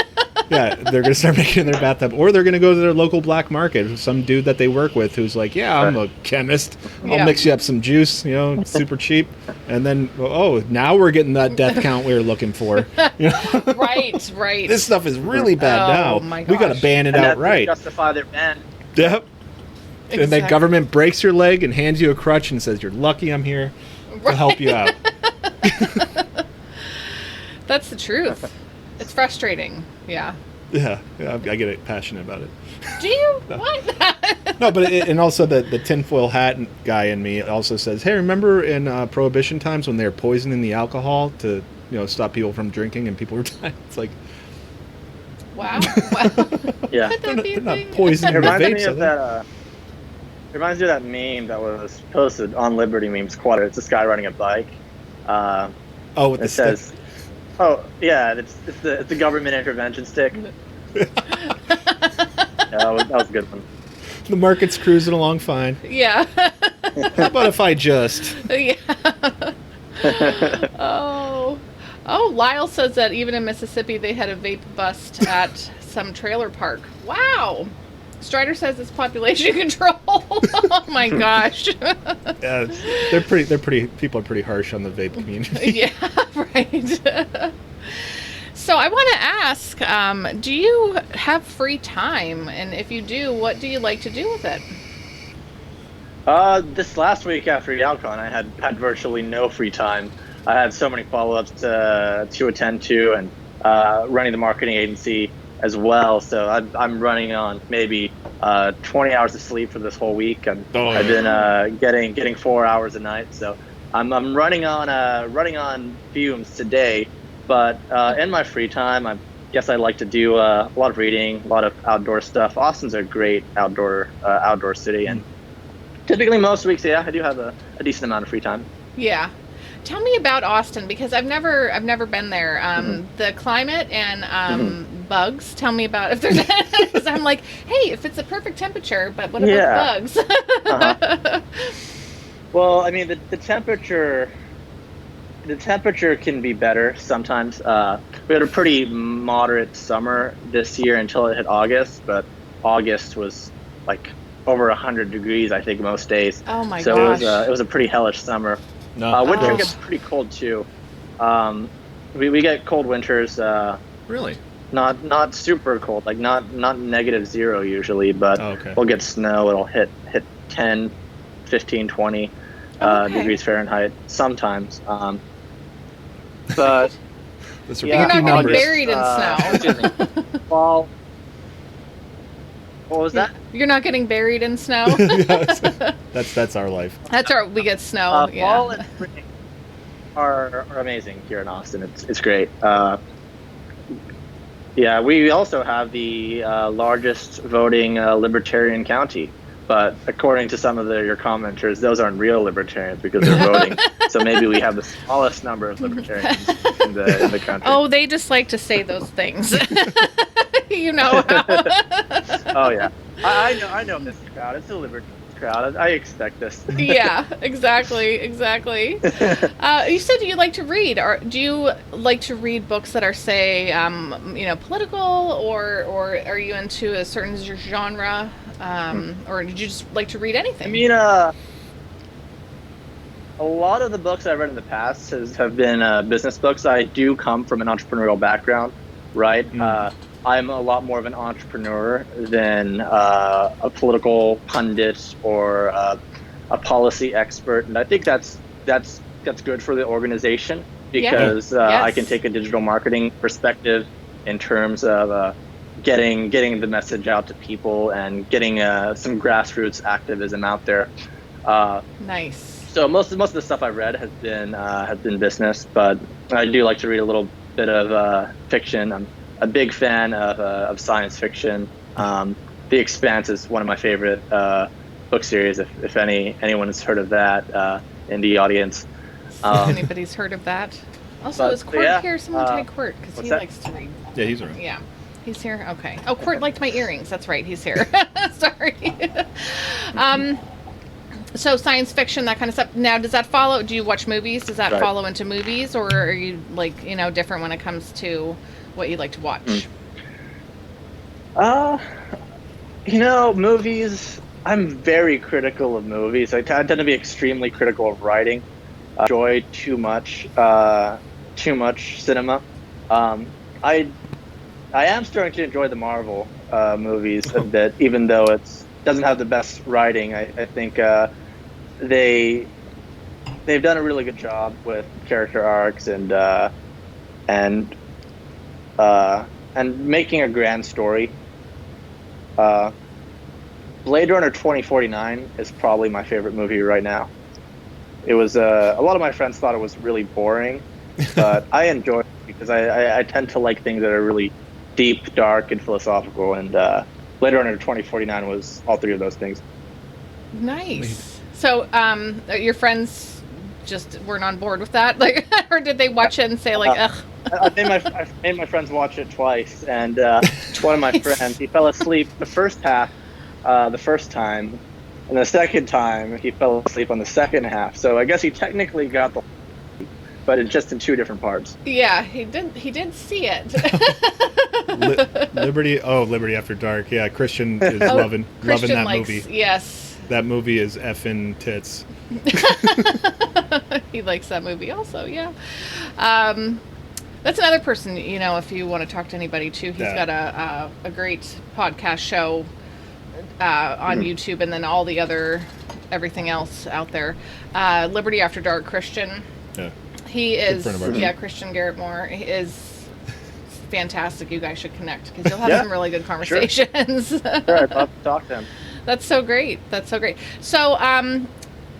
Yeah, they're going to start making it in their bathtub, or they're going to go to their local black market. Some dude that they work with who's like, yeah, I'm a chemist. I'll Yeah. mix you up some juice, it's super cheap. And then, oh, now we're getting that death count we were looking for. Right. This stuff is really bad Oh, now. my We got to gosh. ban it And that outright. justify their ban. Yep. And the government breaks your leg and hands you a crutch and says, "You're lucky I'm here to help you out." That's the truth. It's frustrating. Yeah. Yeah, I get passionate about it. Do you? What? No, but and also the tinfoil hat guy in me also says, "Hey, remember in Prohibition times when they were poisoning the alcohol to stop people from drinking and people were dying?" It's like, wow. Yeah. They're not poisoning It the reminds vapes. me of that. It reminds me of that meme that was posted on Liberty Memes Quarter. It's this guy riding a bike. With the it says, "Oh yeah, it's the government intervention stick." Yeah, that was a good one. The market's cruising along fine. Yeah. How about if I just? Yeah. Oh, Lyle says that even in Mississippi they had a vape bust at some trailer park. Wow. Strider says it's population control. Oh my gosh. Yeah, they're pretty. People are pretty harsh on the vape community. Yeah, right. So I want to ask, do you have free time? And if you do, what do you like to do with it? This last week after YALCON, I had virtually no free time. I had so many follow-ups to attend to, and running the marketing agency as well. So I'm running on maybe 20 hours of sleep for this whole week. I've been getting 4 hours a night. So I'm running on fumes today. But in my free time, I guess I like to do a lot of reading, a lot of outdoor stuff. Austin's a great outdoor city, and typically most weeks, yeah, I do have a decent amount of free time. Yeah. Tell me about Austin, because I've never been there. The climate and bugs. Tell me about if there's because I'm like, hey, if it's a perfect temperature, but what about the bugs? Well, I mean, the temperature can be better sometimes. We had a pretty moderate summer this year until it hit August, but August was like over 100 degrees, I think, most days. Oh my gosh. So it was a pretty hellish summer. No, winter gets pretty cold too. We get cold winters. Really? Not super cold, like not -0 usually, but we'll get snow. It'll hit 10, 15, 20 degrees Fahrenheit sometimes. But That's you're not getting numbers. buried in snow. Fall. What was that? You're not getting buried in snow. That's our life. We get snow. Fall and spring are amazing here in Austin. It's great. Yeah, we also have the largest voting libertarian county. But according to some of your commenters, those aren't real libertarians because they're voting. So maybe we have the smallest number of libertarians in the country. Oh, they just like to say those things. You know how. Oh yeah, I know this crowd. It's a libertarian crowd. I expect this. Yeah, exactly. You said you like to read. Do you like to read books that are, say, political, or are you into a certain genre? Or did you just like to read anything? I mean, a lot of the books I've read in the past have been business books. I do come from an entrepreneurial background, right? I'm a lot more of an entrepreneur than a political pundit or a policy expert, and I think that's good for the organization because I can take a digital marketing perspective in terms of getting the message out to people and getting some grassroots activism out there. Nice. So most of the stuff I've read has been business, but I do like to read a little bit of fiction. I'm a big fan of science fiction. The Expanse is one of my favorite book series. If anyone has heard of that in the audience, if anybody's heard of that. Also, is Quirt here? Someone tag Quirt because he likes to read. Yeah, he's around. Yeah. He's here? Okay. Oh, Quirt liked my earrings. That's right. He's here. Sorry. So science fiction, that kind of stuff. Now, does that follow? Do you watch movies? Does that follow into movies? Or are you, different when it comes to what you like to watch? Movies, I'm very critical of movies. I tend to be extremely critical of writing. I enjoy too much cinema. I am starting to enjoy the Marvel movies a bit, even though doesn't have the best writing. I think they've done a really good job with character arcs and making a grand story. Blade Runner 2049 is probably my favorite movie right now. It was a lot of my friends thought it was really boring, but I enjoy it because I tend to like things that are really deep, dark, and philosophical. And Blade Runner 2049 was all three of those things. Nice. So, your friends just weren't on board with that, like, or did they watch it and say like, ugh? I made my friends watch it twice, and one of my friends, he fell asleep the first half, the first time, and the second time he fell asleep on the second half. So I guess he technically got the, but it's just in two different parts. Yeah, he did see it. Liberty After Dark. Yeah, Christian is loving that movie. Yes. That movie is effing tits. He likes that movie also, yeah. That's another person, if you want to talk to anybody too, he's got a great podcast show on YouTube, and then all the other, everything else out there. Liberty After Dark, Christian. Yeah. He is, Christian Garrett Moore. He is fantastic. You guys should connect because you'll have some really good conversations. Sure, I'd love to talk to him. That's so great. So,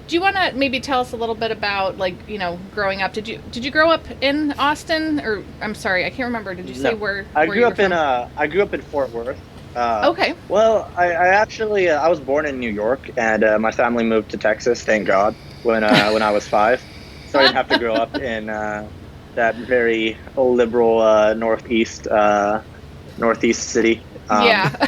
do you want to maybe tell us a little bit about, growing up? Did you grow up in Austin, or I'm sorry, I can't remember. Did you say where? I grew up in Fort Worth. Okay. Well, I actually I was born in New York, and my family moved to Texas. Thank God, when I was 5, so I didn't have to grow up in that very liberal northeast city. Yeah.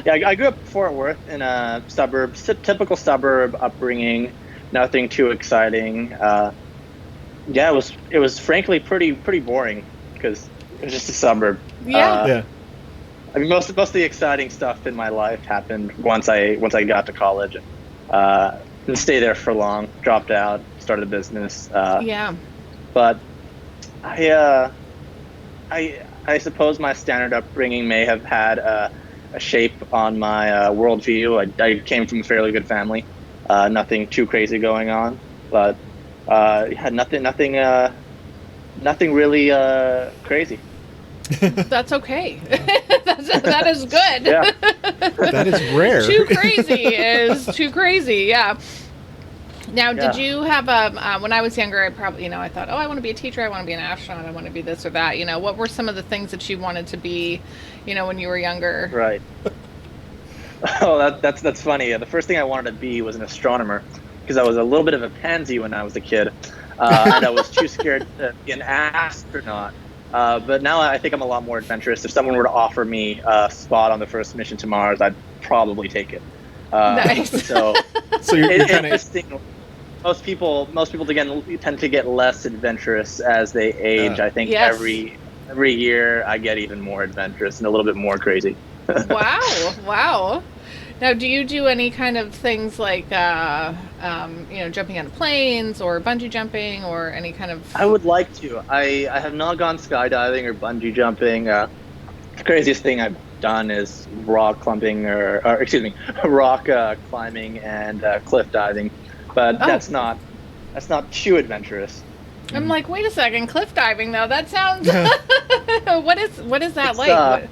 Yeah, I grew up in Fort Worth in a suburb, typical suburb upbringing, nothing too exciting. It was frankly pretty boring because it was just a suburb. Yeah. I mean, most of the exciting stuff in my life happened once I got to college. Didn't stay there for long. Dropped out, started a business. But I suppose my standard upbringing may have had a shape on my worldview. I came from a fairly good family, nothing too crazy going on, but had nothing really crazy. That's okay. That is good. Yeah. That is rare. Too crazy is too crazy. Yeah. Now, did you have when I was younger, I probably, I thought, I want to be a teacher, I want to be an astronaut, I want to be this or that. What were some of the things that you wanted to be, when you were younger? Right. Oh, that's funny. The first thing I wanted to be was an astronomer because I was a little bit of a pansy when I was a kid, and I was too scared to be an astronaut. But now I think I'm a lot more adventurous. If someone were to offer me a spot on the first mission to Mars, I'd probably take it. Nice. So you're kind of... Most people again tend to get less adventurous as they age. I think every year I get even more adventurous and a little bit more crazy. Wow. Now, do you do any kind of things like jumping out of planes or bungee jumping or any kind of? I would like to. I have not gone skydiving or bungee jumping. The craziest thing I've done is rock climbing rock climbing and cliff diving. But that's not too adventurous. I'm like, wait a second, cliff diving though. That sounds. What is that like?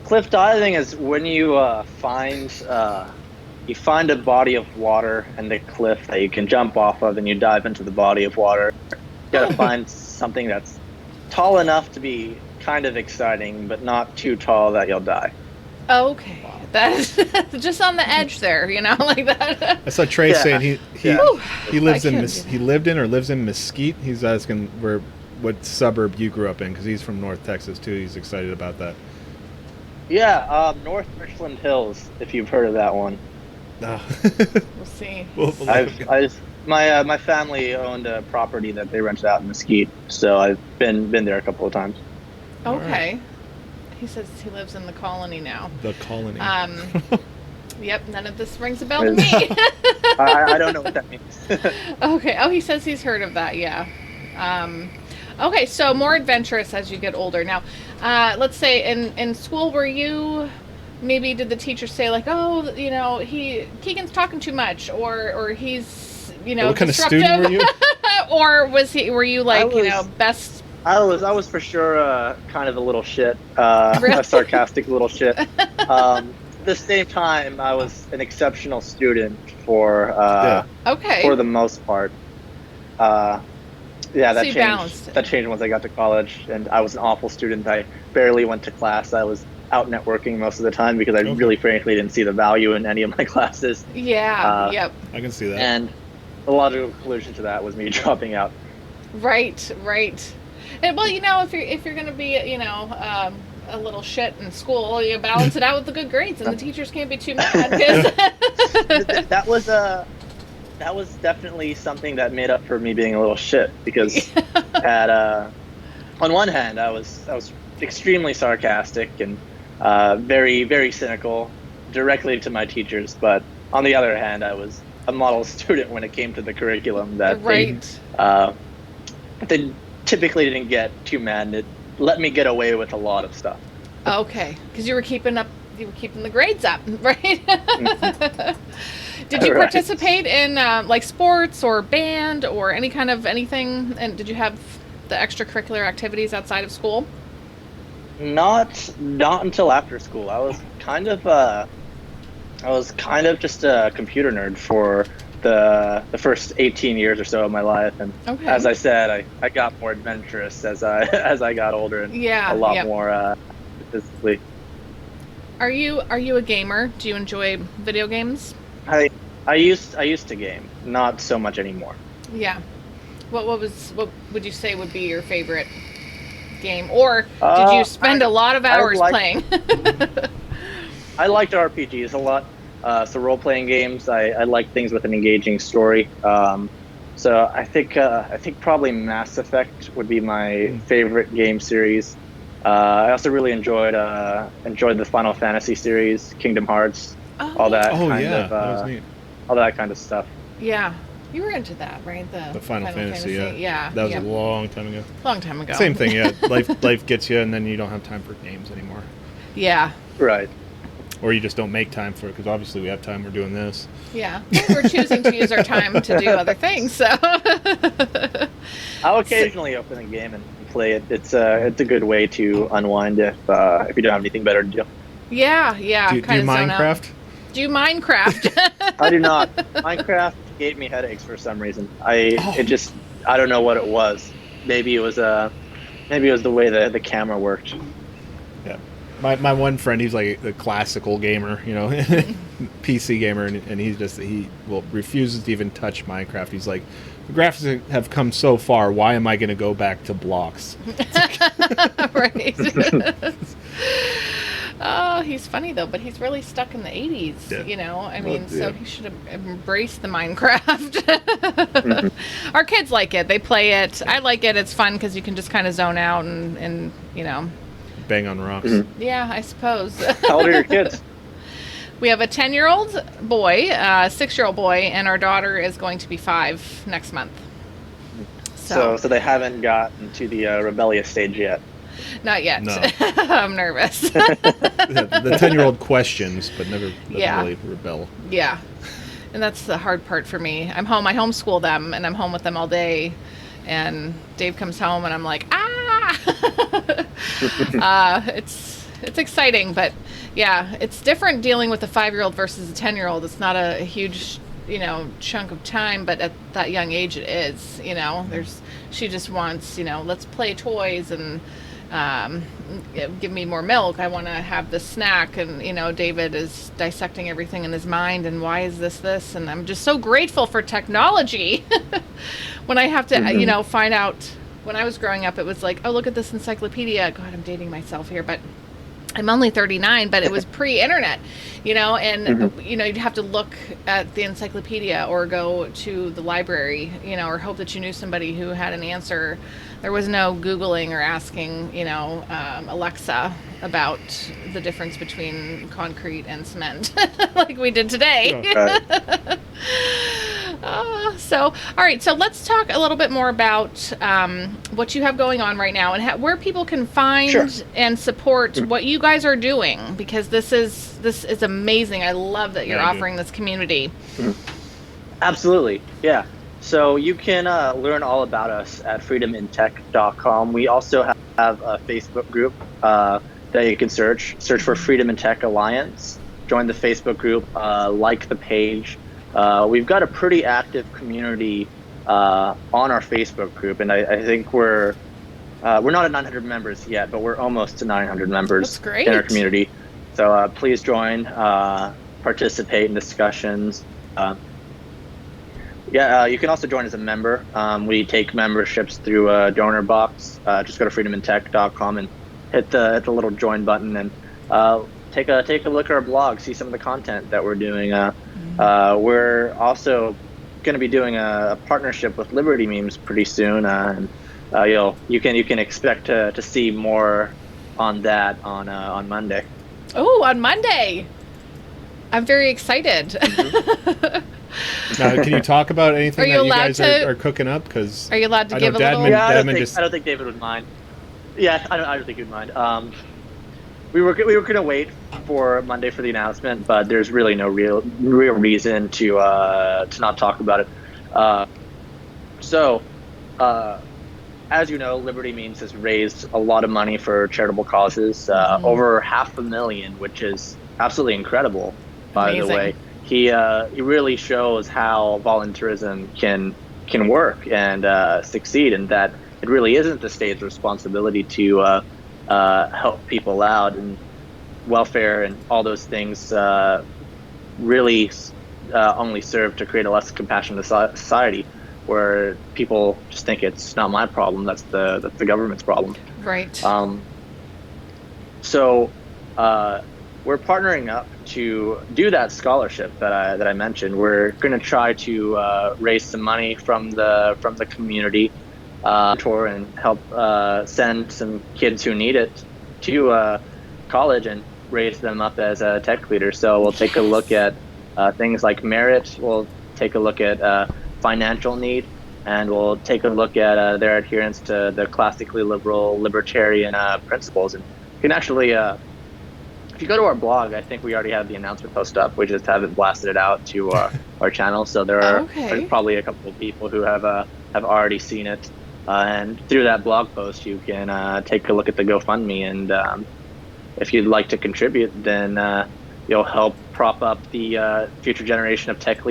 Cliff diving is when you find a body of water and the cliff that you can jump off of, and you dive into the body of water. You gotta find something that's tall enough to be kind of exciting, but not too tall that you'll die. Okay. That's just on the edge there, like that. I saw Trey saying he lives in Mesquite. He's asking what suburb you grew up in because he's from North Texas too. He's excited about that. Yeah, North Richland Hills, if you've heard of that one. We'll see. My family owned a property that they rented out in Mesquite, so I've been there a couple of times. Okay. Right. He says he lives in the colony now. The colony. Yep, none of this rings a bell to me. I don't know what that means. Okay. Oh, he says he's heard of that, yeah. Okay, so more adventurous as you get older. Now, let's say in school, were you maybe did the teacher say like, oh, Keegan's talking too much, or he's, What kind of disruptive? student were you? Or were you like, best? I was for sure kind of a little shit, Really? a sarcastic little shit. At the same time, I was an exceptional student for Okay. for the most part. Yeah, that So you changed. balanced it. That changed once I got to college, and I was an awful student. I barely went to class. I was out networking most of the time because I really, frankly, didn't see the value in any of my classes. Yeah. Yep. I can see that. And the logical conclusion to that was me dropping out. Right. And, well, if you're gonna be, a little shit in school, you balance it out with the good grades, and the teachers can't be too mad. 'Cause That was definitely something that made up for me being a little shit, because on one hand I was extremely sarcastic and very, very cynical directly to my teachers, but on the other hand I was a model student when it came to the curriculum that they typically didn't get too mad, and it let me get away with a lot of stuff. Okay, because you were keeping the grades up, right? Did you Right. participate in like sports or band or any kind of anything? And did you have the extracurricular activities outside of school? Not until after school. I was kind of just a computer nerd for the first 18 years or so of my life, and Okay. as I said, I got more adventurous as I got older, and Yeah, a lot yep. more physically. Are you a gamer? Do you enjoy video games? I used to game, not so much anymore. Yeah. What would you say would be your favorite game, or did you spend a lot of hours playing? I liked RPGs a lot. So role-playing games, I like things with an engaging story. So I think probably Mass Effect would be my favorite game series. I also really enjoyed the Final Fantasy series, Kingdom Hearts, all that that was neat. all that kind of stuff. Yeah, you were into that, right? The Final Fantasy, yeah. That was a long time ago. Long time ago. Same thing, yeah. Life gets you, and then you don't have time for games anymore. Yeah. Right. Or you just don't make time for it, because obviously we have time. We're doing this. Yeah. Well, we're choosing to use our time to do other things. So. I'll occasionally open a game and play it. It's a good way to unwind if you don't have anything better to do. Yeah. Do you kinda zone out. Minecraft? Do you Minecraft? I do not. Minecraft gave me headaches for some reason. I don't know what it was. Maybe it was the way the camera worked. Yeah. My one friend, he's like a classical gamer, PC gamer, and he refuses to even touch Minecraft. He's like, the graphics have come so far. Why am I going to go back to blocks? Right. Oh, he's funny though, but he's really stuck in the 80s, Yeah. So he should have embraced the Minecraft. Our kids like it. They play it. I like it. It's fun because you can just kind of zone out and Bang on rocks. Yeah, I suppose. How old are your kids? We have a 10-year-old boy, a 6-year-old boy, and our daughter is going to be 5 next month. So they haven't gotten to the rebellious stage yet. Not yet. No. I'm nervous. The 10-year-old questions, but never really rebel. Yeah. And that's the hard part for me. I'm home. I homeschool them, and I'm home with them all day. And Dave comes home, and I'm like, it's exciting, but yeah, it's different dealing with a 5-year-old versus a 10-year-old. It's not a huge, chunk of time, but at that young age, it is. She just wants, let's play toys and give me more milk. I want to have this snack, and David is dissecting everything in his mind, and why is this? And I'm just so grateful for technology. When I have to, find out. When I was growing up, it was like, oh, look at this encyclopedia. God, I'm dating myself here, but I'm only 39, but it was pre-internet, and, you'd have to look at the encyclopedia or go to the library, or hope that you knew somebody who had an answer. There was no Googling or asking, Alexa about the difference between concrete and cement like we did today. Okay. All right. So let's talk a little bit more about what you have going on right now and where people can find Sure. and support what you guys are doing, because this is amazing. I love that you're Thank you. offering this community. Absolutely, yeah. So you can learn all about us at freedomintech.com. We also have a Facebook group that you can search for Freedom in Tech Alliance. Join the Facebook group, like the page. We've got a pretty active community on our Facebook group, and I think we're not at 900 members yet, but we're almost to 900 members That's great. in our community. So please join, participate in discussions. You can also join as a member. We take memberships through a donor box. Just go to freedomintech.com and hit the little join button and take a look at our blog, see some of the content that we're doing. We're also going to be doing a partnership with Liberty Memes pretty soon, and you can expect to see more on that on Monday. Oh, on Monday. I'm very excited. Now, can you talk about anything Are you that you allowed guys to- are cooking up? Because Are you allowed to I know give a little? Dadman- Yeah, I don't Dadman think David would mind. Yeah, I don't think he'd mind. We were going to wait for Monday for the announcement, but there's really no real reason to not talk about it. As you know, Liberty Memes has raised a lot of money for charitable causes, over $500,000, which is absolutely incredible. By Amazing. the way, he really shows how volunteerism can work and succeed, and that it really isn't the state's responsibility to help people out, and welfare and all those things really only serve to create a less compassionate society, where people just think it's not my problem, that's the government's problem. Right. So we're partnering up to do that scholarship that I mentioned. We're going to try to raise some money from the community, tour, and help send some kids who need it to college and raise them up as tech leaders. So we'll take a look at things like merit. We'll take a look at financial need, and we'll take a look at their adherence to the classically liberal libertarian principles. And you can actually, if you go to our blog, I think we already have the announcement post up. We just haven't blasted it out to our channel. So there's probably a couple of people who have already seen it. And through that blog post, you can take a look at the GoFundMe. And if you'd like to contribute, then you'll help prop up the future generation of tech leaders